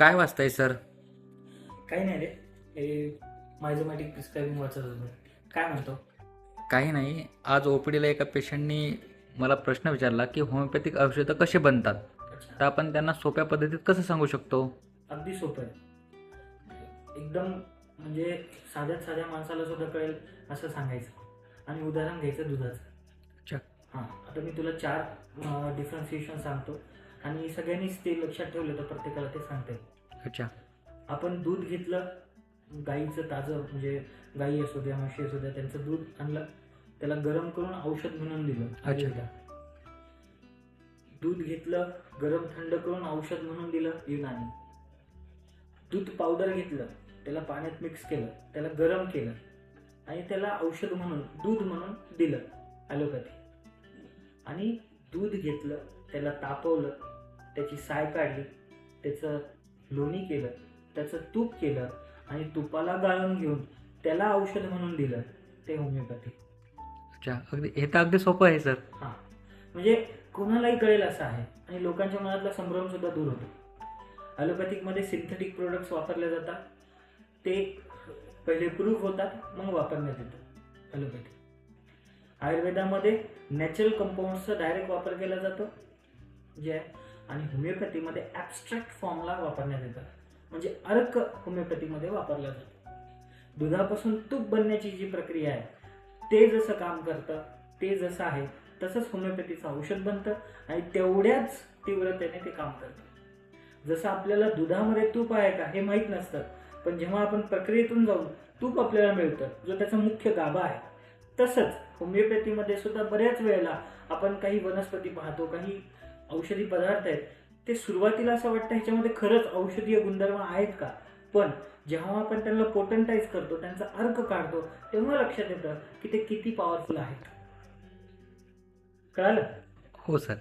काय वाचताय सर? काही नाही रे, हे मायझोमॅटिक प्रिस्क्रायबिंग वाचत होतो. काय म्हणतो? काही नाही. आज ओपीडीला एका पेशंटनी मला प्रश्न विचारला की होमिओपॅथिक औषधं कसे बनतात, अच्छा, तर आपण त्यांना सोप्या पद्धतीत कसं सांगू शकतो? अगदी सोपं आहे. एकदम म्हणजे साध्यात साध्या माणसाला सुद्धा कळेल असं सांगायचं आणि उदाहरण घ्यायचं दुधाचं. अच्छा. हां, आता मी तुला 4 डिफरन्सिएशन सांगतो आणि सगळ्यांनीच ते लक्षात ठेवलं तर प्रत्येकाला ते सांगता येईल. अच्छा. आपण दूध घेतलं, गाईचं ताजं, म्हणजे गाई असू द्या म्हशी असू द्या, त्यांचं दूध आणलं, त्याला गरम करून औषध म्हणून दिलं आयुर्वेदा. दूध घेतलं, गरम थंड करून औषध म्हणून दिलं युनानी. दूध पावडर घेतलं, त्याला पाण्यात मिक्स केलं, त्याला गरम केलं आणि त्याला औषध म्हणून दूध म्हणून दिलं ॲलोपॅथी. आणि दूध घेतलं, त्याला तापवलं, त्याची साय काढली, त्याचं लोणी केलं, त्याचं तूप केलं आणि तुपाला गाळून घेऊन त्याला औषध म्हणून दिलं, ते होमिओपॅथी. अच्छा. हे तर अगदी सोपं आहे सर. हां, म्हणजे कोणालाही कळेल असं आहे आणि लोकांच्या मनातला संभ्रम सुद्धा दूर होतो. ॲलोपॅथिकमध्ये सिंथेटिक प्रोडक्ट्स वापरले जातात, ते पहिले प्रूव्ह होतात, मग वापरण्यात येतं ॲलोपॅथी. आयुर्वेदामध्ये नॅचरल कंपाऊंड्सचा डायरेक्ट वापर केला जातो जे आहे, आणि होमिओपॅथीमध्ये ॲबस्ट्रॅक्ट फॉर्मला वापरण्यात येतं, म्हणजे अर्क होमिओपॅथीमध्ये वापरला जातो. दुधापासून तूप बनण्याची जी प्रक्रिया आहे, ते जसं काम करतं, ते जसं आहे तसंच होमिओपॅथीचं औषध बनतं आणि तेवढ्याच तीव्रतेने ते काम करतं. जसं आपल्याला दुधामध्ये तूप आहे का हे माहीत नसतं, पण जेव्हा आपण प्रक्रियेतून जाऊन तूप आपल्याला मिळतं, जो त्याचा मुख्य गाभा आहे, तसंच होमिओपॅथीमध्ये सुद्धा बऱ्याच वेळेला आपण काही वनस्पती पाहतो, काही औषधी पदार्थ आहेत, ते सुरुवातीला असं वाटतं ह्याच्यामध्ये खरंच औषधीय गुणधर्म आहेत का, पण जेव्हा आपण त्यांना पोटंटाईज करतो, त्यांचा अर्क काढतो, तेव्हा लक्षात येतं की ते किती पॉवरफुल आहेत. कळालं? हो सर.